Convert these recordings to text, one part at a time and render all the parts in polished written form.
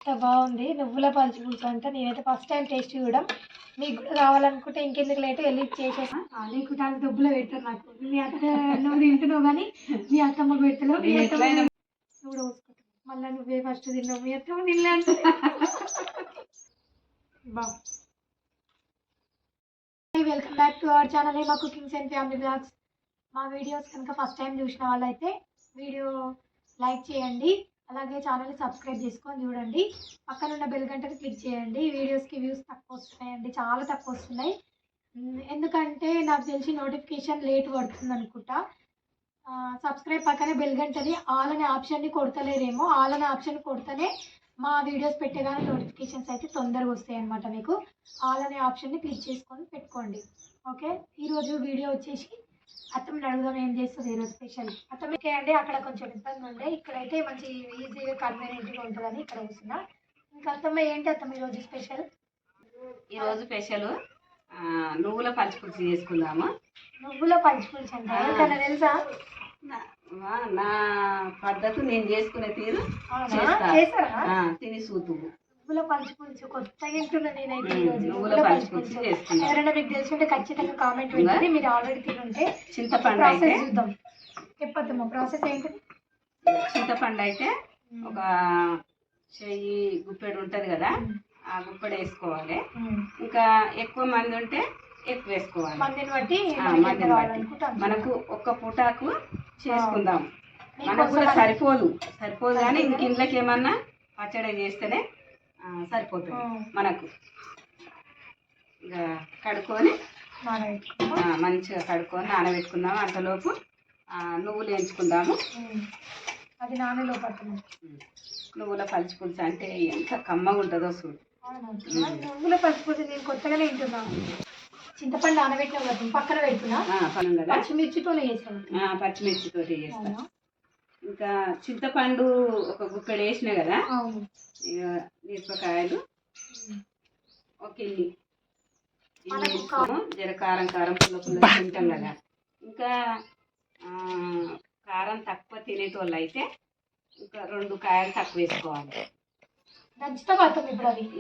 ఎంత బాగుంది నువ్వుల పలుచు పులుసు అంట. నేనైతే ఫస్ట్ టైం టేస్ట్ చూడడం. మీకు కూడా కావాలనుకుంటే ఇంకెందుకు లేట్ వెళ్ళి చేసేసా. నీకు చాలా డబ్బులు పెట్టారు నాకు. మీ అత్త నువ్వు తింటున్నావు కానీ మీ అత్తమ్మకు పెట్టలేవు. మీ అత్తమ్మ నువ్వు కూడా పోసుకుంటావు. మళ్ళీ నువ్వే ఫస్ట్ తిన్నావు, మీ అత్తమ్మ తినలే. బా welcome back to our channel మా కుకింగ్స్ అండ్ ఫ్యామిలీ బ్లాగ్స్. మా వీడియోస్ కనుక ఫస్ట్ టైం చూసిన వాళ్ళైతే వీడియో లైక్ చేయండి, అలాగే ఛానల్ని సబ్స్క్రైబ్ చేసుకొని చూడండి. పక్కన ఉన్న బెల్ గంటని క్లిక్ చేయండి. వీడియోస్కి వ్యూస్ తక్కువ వస్తున్నాయండి, చాలా తక్కువ వస్తున్నాయి. ఎందుకంటే నాకు తెలిసి నోటిఫికేషన్ లేట్ పడుతుంది అనుకుంటా. సబ్స్క్రైబ్ పక్కనే బెల్ గంటని ఆల్ అనే ఆప్షన్ని కొడతలేరేమో. ఆల్ అనే ఆప్షన్ కొడితేనే మా వీడియోస్ పెట్టేగానే నోటిఫికేషన్స్ అయితే తొందరగా వస్తాయి అన్నమాట. మీకు ఆల్ అనే ఆప్షన్ని క్లిక్ చేసుకొని పెట్టుకోండి. ఓకే, ఈరోజు వీడియో వచ్చేసి అత్తమ్మని అడుగుదాం ఏం చేస్తుంది ఈరోజు స్పెషల్. అత్తమ్మకే అండి అక్కడ కొంచెం ఇబ్బంది ఉండే, ఇక్కడైతే మంచి ఈజీగా కన్వీనియంట్గా ఉంటుందని ఇక్కడ వస్తున్నా. ఇంకా అత్తమ్మ ఏంటి అత్తమ్మ ఈరోజు స్పెషల్? ఈరోజు స్పెషల్ నువ్వుల పచ్చి పులుసు చేసుకుందాము. నువ్వుల పచ్చి పులుసు అంటే ఏంటన్నా తెలుసా? నా పద్ధతి నేను చేసుకునే తీరు చేస్తారా? తిని సూతు. నువ్వుల పచ్చి పులుసు కొత్తగా తింటున్నా నేనైతే ఈరోజు. నువ్వుల పచ్చి పులుసు చేసుకున్నాను. ఎవరైనా మీకు తెలుసుంటే ఖచ్చితంగా కామెంట్ పెట్టండి. మీరు ఆల్రెడీ తినుంటే. చింతపండు ప్రాసెస్ చూద్దాం. చెప్పొద్దమ్మా ప్రాసెస్ ఏంటి? చింతపండు అయితే ఒక చెయ్యి గుప్పెడు ఉంటుంది కదా, ఆ గుప్పెడు వేసుకోవాలి. ఇంకా ఎక్కువ మంది ఉంటే ఎక్కువ వేసుకోవాలి. మందిని బట్టి మనకు ఒక్క పూటకు చేసుకుందాం. మనకు కూడా సరిపోదు కానీ ఇంక ఇంట్లోకి ఏమన్నా పచ్చడి చేస్తేనే సరిపోతుంది మనకు. ఇక కడుక్కొని మంచిగా కడుక్కొని నానబెట్టుకుందాము. అంతలోపు నువ్వులు వేయించుకుందాము. అది నానలోపు నువ్వుల పచ్చి పులుసు అంటే ఎంత కమ్మగా ఉంటుందో చూడు. నువ్వుల పచ్చి పులుసు నేను కొత్తగానే తింటున్నాను. చింతపండు నానబెట్టిన కదా పక్కన పెడుతున్నా. పచ్చిమిర్చితోనే చేస్తాను. పచ్చిమిర్చితోటి చేస్తాను. ఇంకా చింతపండు ఒక గుప్పెడు వేసినా కదా, ఇక మిరపకాయలు ఒక ఇల్లి వేసుకొని జర కారం పుల్ల పుల్ల తింటాం కదా. ఇంకా కారం తక్కువ తినేటోళ్ళు అయితే ఇంకా 2 కాయలు తక్కువ వేసుకోవాలి.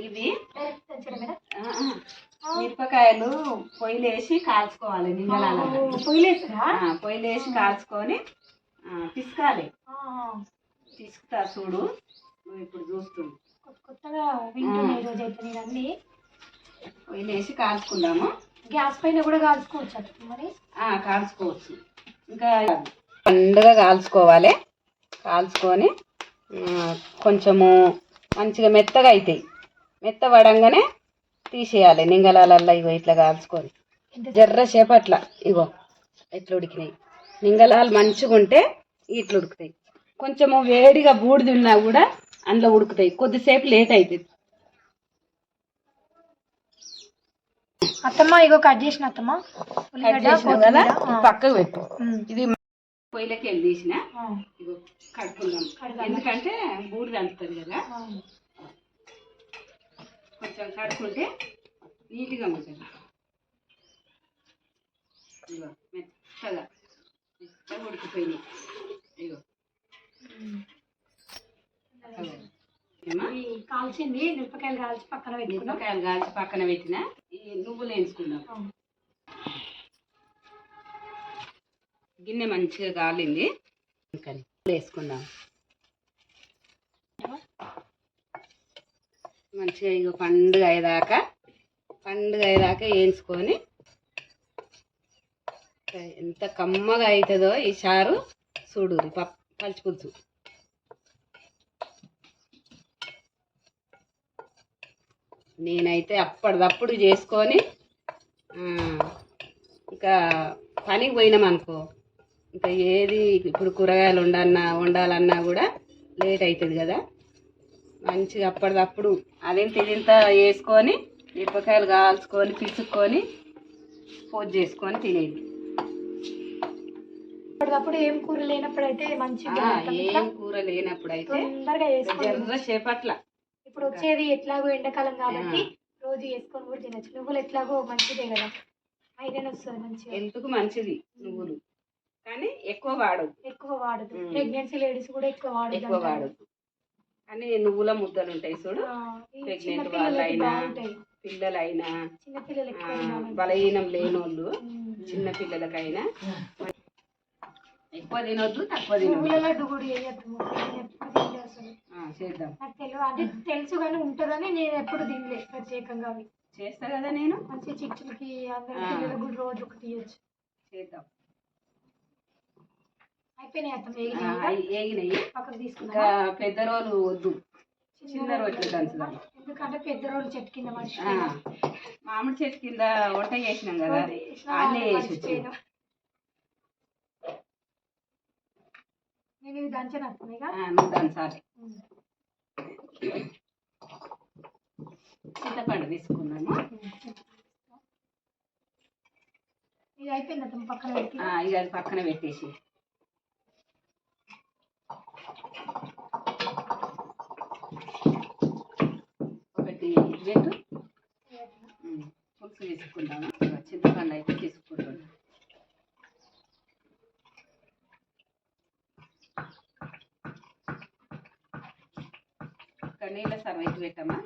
ఇవి మిరపకాయలు పొయ్యిలేసి కాల్చుకోవాలి. పొయ్యిలేసి కాల్చుకొని పిసకాలి. పిసుకుతా చూడు, నువ్వు ఇప్పుడు చూస్తుంది. కొత్తగా వింటున్నా ఈరోజు అయితే నేను అన్ని. పొయ్యిలేసి కాల్చుకుందాము. గ్యాస్ పైన కూడా కాల్చుకోవచ్చు మరి? కాల్చుకోవచ్చు. ఇంకా పండుగ కాల్చుకోవాలి. కాల్చుకొని కొంచెము మంచిగా మెత్తగా అవుతాయి. మెత్త పడంగానే తీసేయాలి నింగళాలల్లో. ఇగో ఇట్లా కాల్చుకొని జర్రసేపు అట్లా ఇగో ఎట్లా ఉడికినాయి. నింగళాలు మంచిగా ఉంటే ఇట్లా ఉడుకుతాయి. కొంచెము వేడిగా బూడిది ఉన్నా కూడా అందులో ఉడుకుతాయి. కొద్దిసేపు లేట్ అవుతుంది. అత్తమ్మ ఇగో కట్ చేసిన అత్తమ్మ కదా, పక్కకు పెట్టు. ఇది పొయ్యిలోకి వెళ్ళి తీసిన ఇగో కడుక్కుందాం. ఎందుకంటే బూడిద అంటుతుంది కదా, కొంచెం కడుక్కుంటే నీట్గా ఉంటుంది. ఇగో మెత్తగా ఉడికిపోయినాయి. ఇగో కాల్చింది మిరపకాయలు కాల్చి పక్కన పెట్టిన ఈ నువ్వులు వేయించుకుందాం. గిన్నె మంచిగా కాలింది, వేసుకుందాం. మంచిగా ఇక పండుగ అయ్యేదాకా వేయించుకొని ఎంత కమ్మగా అవుతుందో ఈ చారు చూడు. పచ్చి పులుసు నేనైతే అప్పటిదప్పుడు చేసుకొని ఇంకా పనికి పోయినామనుకో, ఇంకా ఏది ఇప్పుడు కూరగాయలు వండాలన్నా కూడా లేట్ అవుతుంది కదా. మంచిగా అప్పటిదప్పుడు అదింత వేసుకొని మిరపకాయలు కాల్చుకొని పిసుక్కొని పోజ్ చేసుకొని తినేది. అప్పటికప్పుడు ఏం కూర లేనప్పుడు అయితే మంచిగా, ఏం కూర లేనప్పుడు అయితే జర్ర చేపట్ల. ఇప్పుడు వచ్చేది ఎట్లాగో ఎండాకాలం కాబట్టి రోజు వేసుకొని కూడా తినచ్చు. నువ్వులు ఎట్లాగో మంచిదే కదా, ఐరన్ వస్తుంది మంచిగా, హెల్త్కు మంచిది నువ్వులు. కానీ ఎక్కువ వాడదు. ప్రెగ్నెన్సీ లేడీస్ కూడా ఎక్కువ వాడదు. కానీ నువ్వుల ముద్దలు ఉంటాయి చూడు, ప్రెగ్నెంట్ వాళ్ళైనా పిల్లలైనా బలహీనం లేనోళ్ళు చిన్న పిల్లలకైనా ఎక్కువ తినొద్దు, తక్కువ తినొద్దు. చేద్దాం. నాకు తెలియదు, అంటే తెలుసు కానీ ఉంటుందని నేను ఎప్పుడు తినలేదు ప్రత్యేకంగా. అవి చేస్తా కదా నేను, మంచి చిక్కులకి అందరి పిల్లలకు కూడా రోజు ఒకటి తీయచ్చు. చేద్దాం. అయిపోయినాయి అత్త, ఏగినాయి. పక్కకు తీసుకున్నా. ఇంకా పెద్ద రోలు వద్దు, చిన్న రోజులు దంచుదాం. ఎందుకంటే పెద్ద రోలు చెట్టు కింద మనిషి మామిడి చెట్టు కింద వంట చేసినాం కదా, అన్నీ వేసి వచ్చాను. నేను ఇవి దంచను అత్తమేగా, నువ్వు దంచాలి. చింతపండు తీసుకున్నాము. ఇది అయిపోయింది అత్తమ్మ, పక్కన పెట్టి ఇక అది పక్కన పెట్టేసి ఒకటి పెట్టు, పులుసు తీసుకుంటాము. చింతపండు అయితే తీసుకుంటాం. ఒక నీళ్ళ సర్వైట్ పెట్టమ్మా.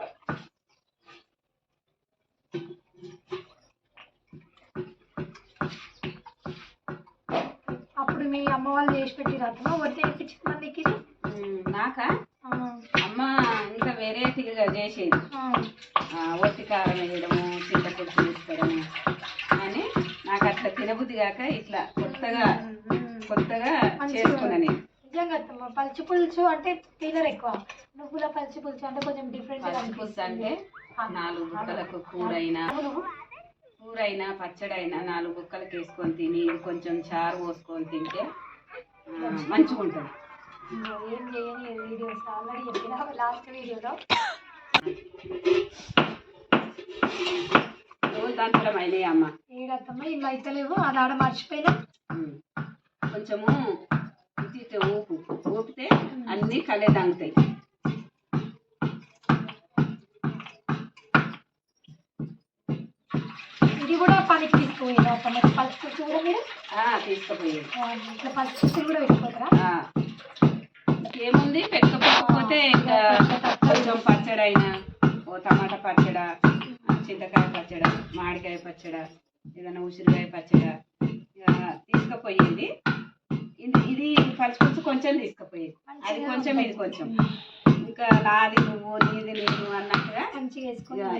అప్పుడు మీ అమ్మ వాళ్ళు చేసి పెట్టి రాత్రమా వద్ద వేయించింది మందికి? నాకా? అమ్మ ఇంకా వెరైటీగా చేసేది, ఒట్టి కారం వేయడము, చింతపులుసు తీసుకోవడము. అని నాకు అట్లా తినబుద్ధి కాక ఇట్లా కొత్తగా చేసుకున్నా నేను. నిజంగా పచ్చి పులుసు అంటే తినరు ఎక్కువ, నువ్వుల పచ్చి పులుసు అంటే కొంచెం డిఫరెంట్. పచ్చి పులుసు అంటే 4 బుక్కలకు కూరైనా పచ్చడైనా 4 బుక్కలకు వేసుకొని తిని కొంచెం చారు పోసుకొని తింటే మంచిగా ఉంటుంది. ఏం చేయని వీడియోస్ ఆల్రెడీ చెప్పిన లాస్ట్ వీడియోలో. దాంట్లో అయినాయి అమ్మ. ఏడత్తమ్మ ఇల్లు అయితలేవు, అది ఆడ మర్చిపోయినా. కొంచెము ఊపితే అన్నీ కలే తాగుతాయి. ఇది కూడా పనికి తీసుకుపోయింది అత్తమ్మ, పచ్చి పులుసు కూడా మీరు తీసుకుపోయేది. ఇట్లా పచ్చి పులుసు కూడా పెట్టుకోతారా? ఏముంది, పెట్టుకోకపోతే ఇంకా కొంచెం పచ్చడైనా, ఓ టమాటా పచ్చడ, చింతకాయ పచ్చడ, మామిడికాయ పచ్చడ, ఏదైనా ఉసిరికాయ పచ్చడ తీసుకుపోయేది. ఇది పచ్చి పులుసు కొంచెం తీసుకుపోయేది, అది కొంచెం ఇది కొంచెం, ఇంకా నాది నువ్వు నీది నేను అన్నట్టుగా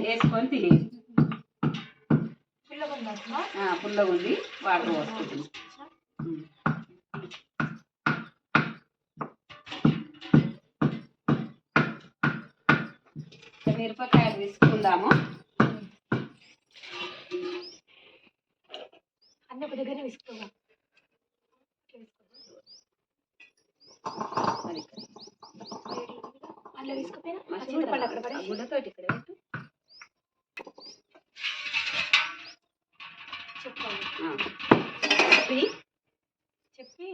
వేసుకొని తినేది. పుల్లగా ఉంది, వాటర్ పోసుకుంటుంది. మిరపకాయలు తీసుకుందాము. అన్నీ ఒక దగ్గర తీసుకుందాం. అలా తీసుకుపోయినా గుడ్డతో ఇక్కడ పెట్టు. చెప్పి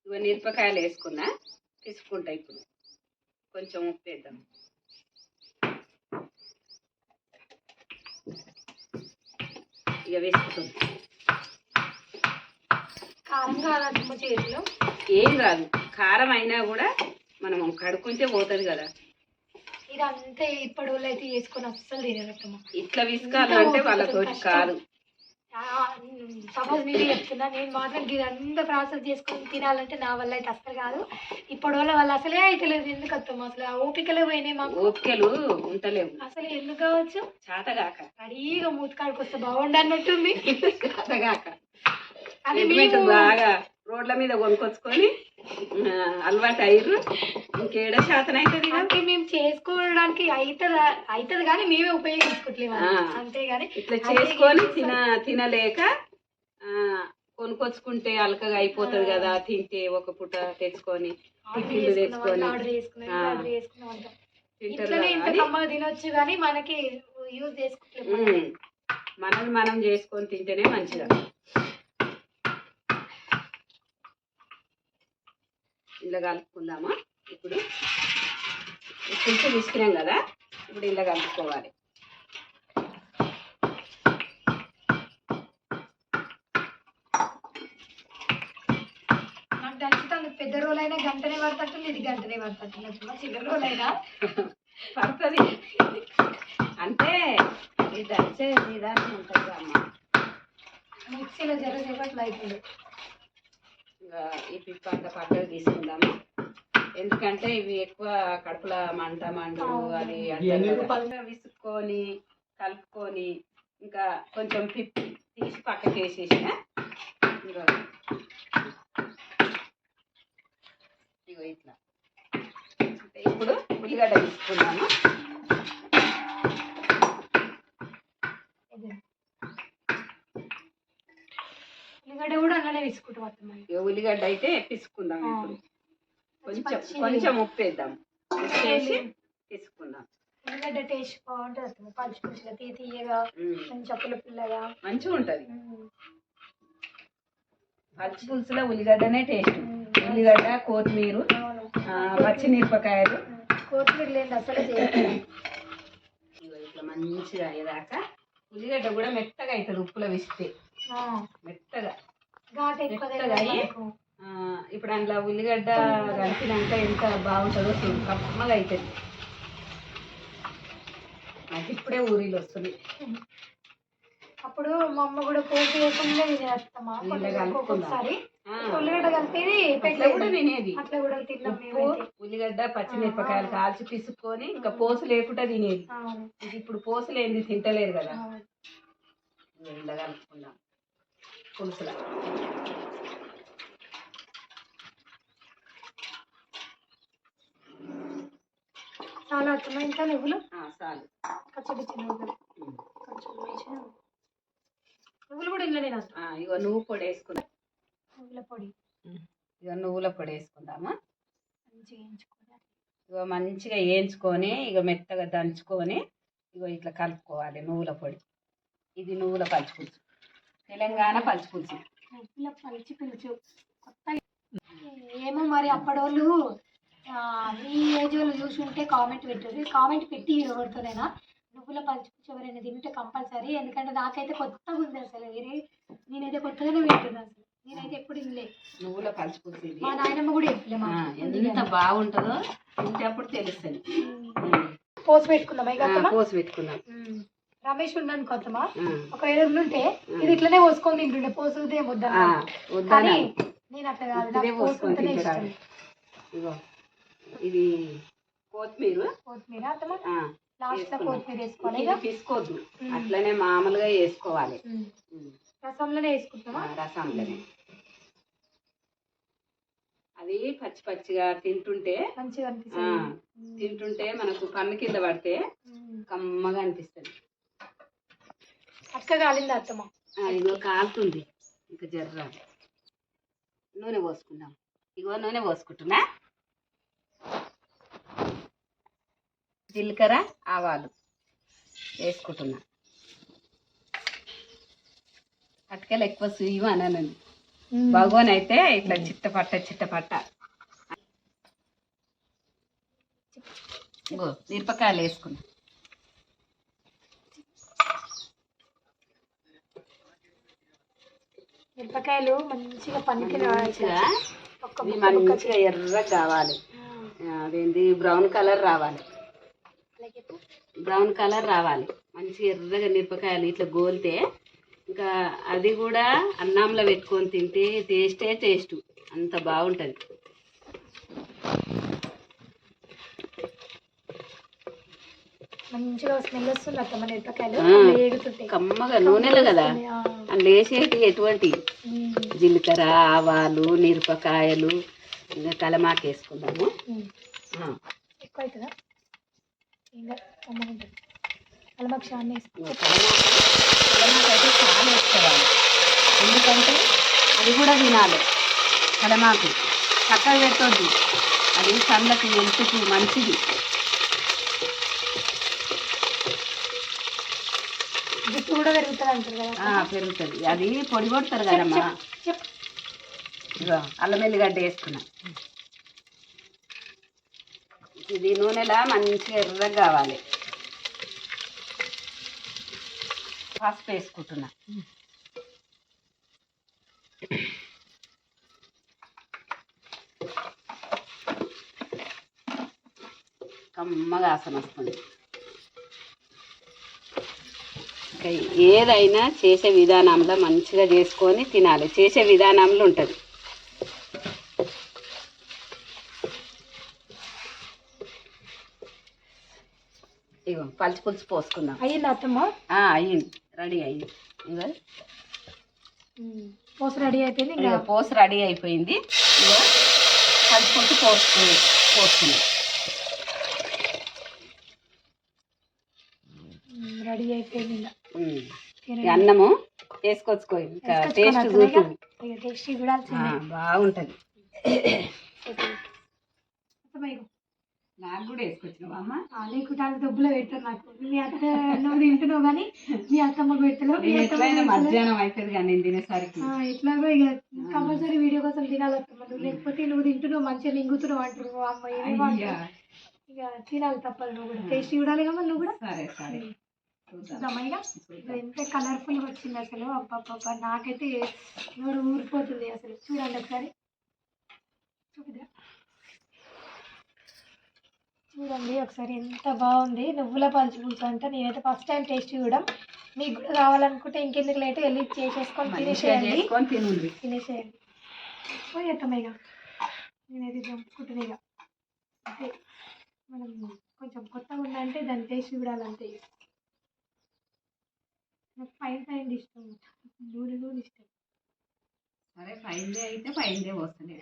ఇవన్నీ మిరపకాయలు వేసుకున్నా, తీసుకుంటా. ఇప్పుడు కొంచెం ఉప్పు వేద్దాం. ఇక వేసుకుంటుంది. కారం కాదమ్మ చేతిలో ఏం రాదు, కారం అయినా కూడా మనం కడుక్కుంటే పోతుంది కదా. ఇదంతే ఇప్పటి వాళ్ళు అయితే వేసుకొని అస్సలు తినరమ్మా. ఇట్లా విసుకాలంటే వాళ్ళతోటి కాదు. సపోజ్ మీరు చెప్తున్నా, నేను మాత్రం ఇదంతా ప్రాసెస్ చేసుకొని తినాలంటే నా వల్ల అయితే అస్సలు కాదు. ఇప్పుడు వాళ్ళు అసలే అయితే లేదు. ఎందుకు వస్తాం అసలు, ఆ ఓపికలే పోయినాయి మాకు. ఓపికలు ఉంటలేవు అసలు. ఎందుకు కావచ్చు, చేతగాక రెడీగా మూతికాడికి వస్తే బాగుండు అన్నట్టుంది. చేతగాక అది బాగా రోడ్ల మీద కొనుక్కొచ్చుకొని అలవాటు అయ్యారు. ఇంకేడ శాతం అవుతుంది అంటే మేము చేసుకోవడానికి అవుతుంది కానీ మేమే ఉపయోగించుకోవట్లేము అంతేగాని ఇట్లా చేసుకొని తినలేక కొనుక్కొచ్చుకుంటే అలకగా అయిపోతుంది కదా. తింటే ఒక పూట తెచ్చుకొని టిఫిన్లు తెచ్చుకొని తినొచ్చు కానీ మనకి యూజ్ చేసుకోవట్లేదు. మనం చేసుకొని తింటేనే మంచిగా. ఇలా కలుపుకుందామా. ఇప్పుడు కొంచెం తీసుకున్నాం కదా, ఇప్పుడు ఇలా కలుపుకోవాలి. నాకు దంచుతాను పెద్ద రోజులైనా గంటనే పడతట్టుంది, ఇది గంటనే పడతట్టుంది. చిన్న రోజులైనా పడుతుంది. అంటే ఇది దంచే విధానం ఉంటుంది అమ్మ. మిక్సీలో జరసేపట్లో అవుతుంది. ఇంకా ఈ పిప్ప అంత పక్కకు తీసుకుందాము, ఎందుకంటే ఇవి ఎక్కువ కడుపుల మంట మండు అది అంటే విసుక్కొని కలుపుకొని ఇంకా కొంచెం పిప్పి తీసి పక్కకి వేసేసిన. ఇగో ఇట్లా. ఇప్పుడు ఉల్లిగడ్డ తీసుకున్నాను. ఉల్లిగడ్డ కూడా అలానే తీసుకుంటాం. ఉల్లిగడ్డ అయితే పిసుకుందాం. ఇప్పుడు కొంచెం ఉప్పు వేద్దాం, ఉప్పు వేసి తీసుకుందాం. ఉల్లిగడ్డ టేస్ట్ బాగుంటుంది, పచ్చి పులుసుగా తీయగా కొంచెం పుల్లగా మంచిగా ఉంటుంది. పచ్చి పులుసులో ఉల్లిగడ్డనే టేస్ట్. ఉల్లిగడ్డ, కొత్తిమీర, పచ్చిమిరపకాయలు. కొత్తిమీర లేదు అసలు ఇట్లా మంచిగా అయ్యేదాకా. ఉల్లిగడ్డ కూడా మెత్తగా అవుతుంది ఉప్పులో వేస్తే, మెత్తగా అయ్యి ఇప్పుడు అందులో ఉల్లిగడ్డ కలిపినాక ఎంత బాగుంటుందో చూడు, కమ్మగా అవుతుంది. నాకు ఇప్పుడే ఊరిలో వస్తుంది. అప్పుడు మా అమ్మ కూడా పోటీ వేయకుండా తినేస్తామా ఒక్కొక్కసారి ఉల్లిగడ్డ కలిపేది కూడా తినేది. అట్లా కూడా తిన్నాం. ఉల్లిగడ్డ పచ్చిమిరపకాయలు కాల్చి పిసుకొని ఇంకా పోసు లేకుండా తినేది. ఇది ఇప్పుడు పోసు లేనిది తింటలేదు కదా. ఇలా కలుపుకుందాం పులుసులా. చాలా అర్థమై ఇంకా నువ్వులు చాలు. కచ్చడి నువ్వులు నువ్వులు కూడా ఇళ్ళ నేను ఇగో నువ్వు పొడి వేసుకుందాం. నువ్వుల పొడి, ఇగో నువ్వుల పొడి వేసుకుందామా. మంచిగా వేయించుకోవాలి. ఇగో మంచిగా వేయించుకొని ఇక మెత్తగా దంచుకొని ఇగో ఇట్లా కలుపుకోవాలి. నువ్వుల పొడి. ఇది నువ్వుల పచ్చి పులుసు, తెలంగాణ పచ్చి పులుసు. నువ్వుల పచ్చి పులుసు కొత్త ఏమో మరి. అప్పటి మీ ఏజ్ వాళ్ళు చూసి ఉంటే కామెంట్ పెట్టండి. కామెంట్ పెట్టి కొడుతుందేనా నువ్వుల పచ్చి పులుసు ఎవరైనా తింటే కంపల్సరీ. ఎందుకంటే నాకైతే కొత్తగా ఉంది అసలు. నేనైతే కొత్తగానే వింటున్నాను అసలు. నేనైతే ఎప్పుడు తినలేదు నువ్వుల పచ్చి పులుసు. మా నాయనమ్మ కూడా చెప్పలే ఎంత బాగుంటుందో తింటే అప్పుడు తెలుస్తుంది. పోసి పెట్టుకుందాం. పోసి పెట్టుకుందాం. రమేష్ ఉన్నాను కొత్తమా, ఒకవేళ ఉంటే ఇది ఇట్లనే పోసుకొని తింటుండే, పోసుదే వద్దని. నేను అట్లా కాదు, పోసుకుంటేనే ఇష్టం. ఇగో ఇది కొత్తిమీర లాస్ట్ లో కొత్తిమీర వేసుకోవాలి. తీసుకోవద్దు, అట్లనే మామూలుగా వేసుకోవాలి. రసంలోనే వేసుకుంటామా? రసంలోనే. అది పచ్చి పచ్చిగా తింటుంటే మంచిగా అనిపిస్తుంది. తింటుంటే మనకు కన్ను కింద పడితే కమ్మగా అనిపిస్తుంది. అక్క కాలింది అత్తమ్మ. ఇగో కాలుతుంది. ఇంకా జర్ర నూనె పోసుకుందాం. ఇగో నూనె పోసుకుంటున్నా. జీలకర్ర ఆవాలు వేసుకుంటున్నా. అటుకలు ఎక్కువ సుయ్యం అనండి. భగవాన్ అయితే ఇట్లా చిట్టపట్ట. ఇగో మిరపకాయలు వేసుకున్నా. మిరపకాయలు మంచిగా మంచిగా ఎర్రగా కావాలి. అదేంటి బ్రౌన్ కలర్ రావాలి. బ్రౌన్ కలర్ రావాలి. మంచిగా ఎర్రగా మిరపకాయలు ఇట్లా గోలితే ఇంకా అది కూడా అన్నంలో పెట్టుకొని తింటే టేస్ట్ అంత బాగుంటుంది. మంచిగా స్మెల్ వస్తుంది అత్తమ్మ. మిరపకాయలు కమ్మగా నూనెలో కదా అందులో వేసేటి ఎటువంటి జీలకర్ర ఆవాలు మిరపకాయలు ఇంకా కలమాకు వేసుకుందాము. ఎక్కువ అవుతుందా? కలమాకు చాలా అయితే చాలా వేసుకోవాలి. ఎందుకంటే అది కూడా తినాలి. కలమాకు చక్కగా పెట్టొద్దు, అది కళ్ళకు హెల్త్కు మంచిది. జుట్టు కూడా పెరుగుతుంది అంటారు కదా. పెరుగుతుంది. అది పొడి కొడతారు కదమ్మా. అల్లం వెల్లిగడ్డ వేసుకున్నా. ఇది నూనెలా మంచిగా ఎర్రగా కావాలి. పసుపు వేసుకుంటున్నా. కమ్మగా వాసన వస్తుంది. ఇంకా ఏదైనా చేసే విధానంలో మంచిగా చేసుకొని తినాలి. చేసే విధానంలో ఉంటుంది. ఇగో పచ్చి పులుసు పోసుకుందాం. అయ్యింది అత్తమ్మ? అయ్యింది, రెడీ అయ్యింది. ఇగో పోసు రెడీ అయిపోయింది. ఇక పోసు రెడీ అయిపోయింది. ఇగో పచ్చి పులుసు పోసుకున్నాం. రెడీ అయిపోయింది. అన్నము వేసుకొచ్చుకో. ఇంకా టేస్ట్ చూద్దాం. టేస్ట్ కూడా బాగుంటుంది. నాకు కూడా వేసుకొచ్చినావా అమ్మ? లేకుంటే దొబ్బులో పెడతారు నాకు. మీ అత్త నువ్వు తింటున్నావు కానీ మీ అత్తమ్మకు పెట్టలేవు. మధ్యాహ్నం అవుతుంది కానీ నేను తినేసరికి ఎట్లాగో ఇక కంపల్సరీ వీడియో కోసం తినాలి అత్తమ్మ. నువ్వు లేకపోతే నువ్వు తింటున్నావు మంచిగా మింగుతున్నావు అంటున్నావు అమ్మ. ఇక తినాలి తప్పదు. నువ్వు కూడా టేస్ట్ చూడాలి కదా నువ్వు కూడా. సరే సరే చూద్దామా? ఇక ఎంత కలర్ఫుల్గా వచ్చింది అసలు. అబ్బా నాకైతే నోరు ఊరిపోతుంది అసలు. చూడండి ఒకసారి చూపిద్దా. చూడండి ఒకసారి ఎంత బాగుంది. నువ్వుల పచ్చి పులుసు అంటే నేనైతే ఫస్ట్ టైం టేస్ట్ చూడడం. మీకు కూడా కావాలనుకుంటే ఇంకెందుకు లేట్ వెళ్ళి చేసేసుకొని తినేసేయండి. పోయేస్తాం ఇక. నేనైతే జంపుకుంటున్నా ఇక. అంటే మనం కొంచెం కొత్తగా ఉందంటే దాని టేస్ట్ చూడాలంటే నాకు పైన ఇష్టం, నూనె ఇష్టం. సరే పైందే అయితే పైందే వస్తుంది.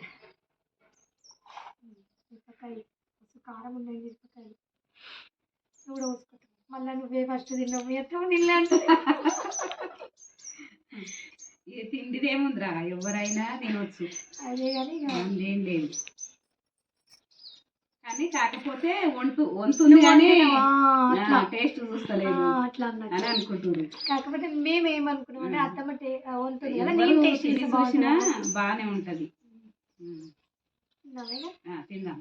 మిరపకాయ కారం ఉన్నాయి. మిరపకాయలు నువ్వు కూడా పోసుకుంటావు. మళ్ళీ నువ్వే ఫస్ట్ తిన్నావు. ఎట్లా తినలేదు. తిండిదేముందిరా, ఎవరైనా తినొచ్చు. అదే కానీ ఏం లేదు. కానీ కాకపోతే వంతుంది కానీ టేస్ట్ చూస్తలేదు అట్లా అని అనుకుంటున్నారు. కాకపోతే మేము ఏమనుకున్నాం అంటే అత్తమ్మ వంతుంది కదా, చూసినా బాగానే ఉంటది. తిందాం.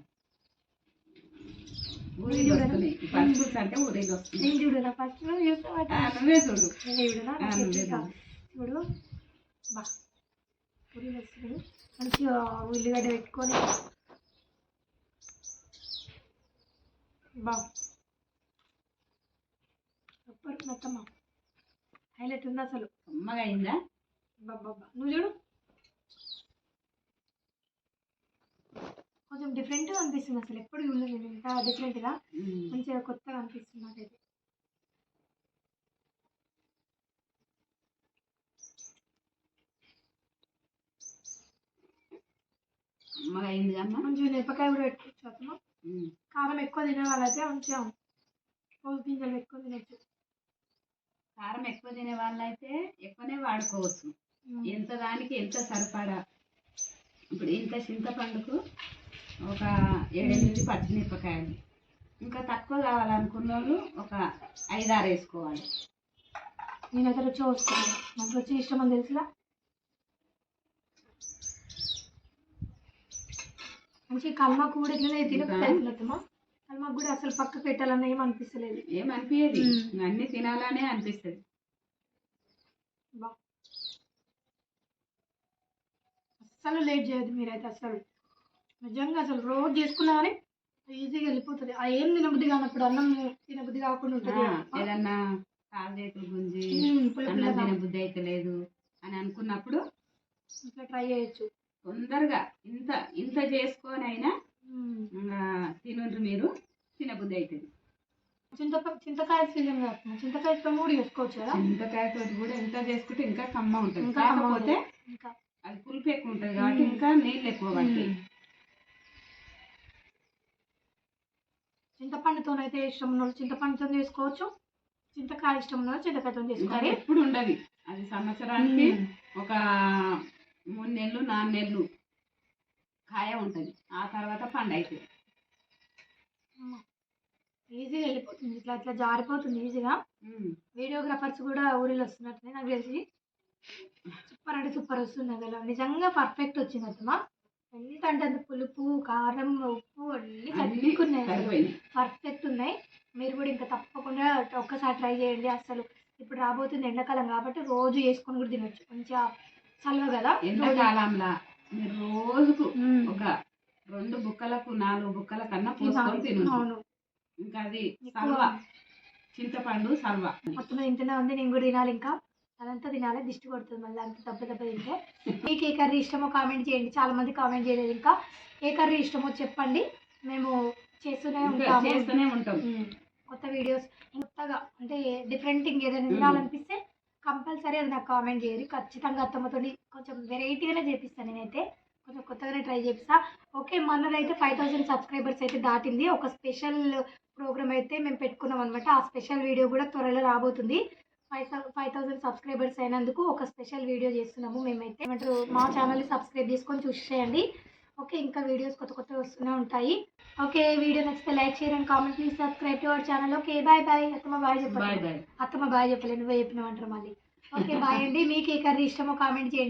ఊరిలో వస్తున్నాయి పచ్చి అంటే ఊరిలో వస్తుంది. నేను చూడనా ఫస్ట్ నువ్వే చూడు. చూడు బా ఊరిలో వస్తుంది. మంచిగా ఉల్లిగడ్డ పెట్టుకొని బా సూపర్ మొత్తమ్మ. హైలైట్ ఉంది అసలు. అమ్మగా అయిందా? బాబా నువ్వు చూడు. కొంచెం డిఫరెంట్గా అనిపిస్తుంది అసలు. ఎప్పుడు చూడలేదు నేను ఇంత డిఫరెంట్గా. మంచిగా కొత్తగా అనిపిస్తుంది నాకైతే. అమ్మగా అయింది అమ్మ. మంచిగా మిరపకాయ కూడా పెట్టుకోవచ్చు అత్తమ్మ. కారం ఎక్కువ తినే వాళ్ళైతే మంచిగా పోపు గింజలు పెట్టుకొని తినచ్చు. కారం ఎక్కువ తినే వాళ్ళైతే ఎక్కువనే వాడుకోవచ్చు. ఎంత దానికి ఎంత సరిపడా. ఇప్పుడు ఇంత చింతపండుకు ఒక 7-8 పచ్చిమిరపకాయలు. ఇంకా తక్కువ కావాలనుకున్న వాళ్ళు ఒక 5-6 వేసుకోవాలి. నేనైతే రుచి వస్తున్నాను. నాకు రుచి ఇష్టం అని తెలుసుగా. మంచి కల్మాకు కూడా ఇట్లనే తినకపోతున్నమ్మా. కల్మాకు కూడా అసలు పక్క పెట్టాలన్న ఏమనిపిస్తలేదు. ఏమనిపించదు, అన్ని తినాలనే అనిపిస్తుంది. అస్సలు లేట్ చేయదు మీరైతే అస్సలు. నిజంగా అసలు రోజు చేసుకున్నా కానీ ఈజీగా వెళ్ళిపోతుంది. ఆ ఏం తినబుద్ధి కానప్పుడు అన్నం తినబుద్ధి కాకుండా ఉంటుంది. ఏదన్నా కాలు చేతులు గుంజి అన్నం తినబుద్ధి అయితే లేదు అని అనుకున్నప్పుడు ఇట్లా ట్రై చేయొచ్చు. తొందరగా ఇంత చేసుకొని అయినా తినండి మీరు, తినబుద్ధి అవుతుంది. చింతకాయ సీజన్ కాకుండా చింతకాయతో కూడా చేసుకోవచ్చు కదా. చింతకాయతో కూడా ఎంత చేసుకుంటే ఇంకా కమ్మ ఉంటుంది. కాకపోతే అది పులుపు ఎక్కువ ఉంటుంది కాబట్టి ఇంకా నీళ్ళు ఎక్కువ పడతాయి. చింతపండుతోనైతే ఇష్టం ఉన్న వాళ్ళు చింతపండుతో చేసుకోవచ్చు. చింతకాయ ఇష్టం ఉన్న వాళ్ళు చింతకాయతో చేసుకోవాలి. ఎప్పుడు ఉండదు అది. సంవత్సరానికి ఒక 3 నెలలు 4 నెలలు కాయ ఉంటుంది. ఆ తర్వాత పండు అవుతుంది. ఈజీగా వెళ్ళిపోతుంది. ఇట్లా జారిపోతుంది ఈజీగా. వీడియోగ్రాఫర్స్ కూడా ఊరిలో వస్తున్నట్లే నాకు తెలిసి. సూపర్ అంటే సూపర్ వస్తుంది అసలు. నిజంగా పర్ఫెక్ట్ వచ్చింది అత్తమ్మ. ఎంత అంటే అంత పులుపు, కారం, ఉప్పు అన్నీ సరిపోయి పర్ఫెక్ట్ ఉన్నాయి. మీరు కూడా ఇంకా తప్పకుండా ఒక్కసారి ట్రై చేయండి. అసలు ఇప్పుడు రాబోతుంది ఎండాకాలం కాబట్టి రోజు వేసుకొని కూడా తినొచ్చు. మంచిగా చల్లవ కదా. ఎండాకాలంలో మీరు రోజుకు ఒక 2 బుక్కలకు 4 బుక్కల కన్నా పోసుకొని తినొచ్చు. అవును ఇంకా అది ఎక్కువ సల్వ, చింతపండు సల్వ. మొత్తం తింటూనే ఉంది, నేను కూడా తినాలి. ఇంకా అదంతా తినాలి, దిష్టి కొడుతుంది మళ్ళీ అంత దెబ్బ తింటే. మీకు ఏ కర్రీ ఇష్టమో కామెంట్ చేయండి. చాలా మంది కామెంట్ చేయలేదు ఇంకా. ఏ కర్రీ ఇష్టమో చెప్పండి, మేము చేస్తూనే ఉంటాం. కొత్త వీడియోస్ కొత్తగా అంటే డిఫరెంట్ ఏదైనా తినాలనిపిస్తే కంపల్సరీ అది నాకు కామెంట్ చేయండి. ఖచ్చితంగా అత్తమ్మతో కొంచెం వెరైటీగానే చేపిస్తాను నేనైతే, కొంచెం కొత్తగానే ట్రై చేపిస్తా. ఓకే, మనదైతే 5000 సబ్స్క్రైబర్స్ అయితే దాటింది. ఒక స్పెషల్ ప్రోగ్రామ్ అయితే మేము పెట్టుకున్నాం అనమాట. ఆ స్పెషల్ వీడియో కూడా త్వరలో రాబోతుంది. 5000 సబ్స్క్రైబర్స్ అయినందుకు ఒక స్పెషల్ వీడియో చేస్తున్నాము మేమైతే. ఏమంటారు, మా ఛానల్ని సబ్స్క్రైబ్ చేసుకొని చూసేయండి. ఓకే, ఇంకా వీడియోస్ కొత్త వస్తూనే ఉంటాయి. ఓకే, వీడియో నచ్చితే లైక్ చేయండి, comment please subscribe to our channel. Okay, bye bye. అత్తమ్మ బాయ్ చెప్పండి. అత్తమ్మ బాయ్ చెప్పలేదు, నువ్వే చెప్పినామంటారు మళ్ళీ. ఓకే బాయ్ అండి. మీకు ఏ కర్రీ ఇష్టమో కామెంట్ చేయండి.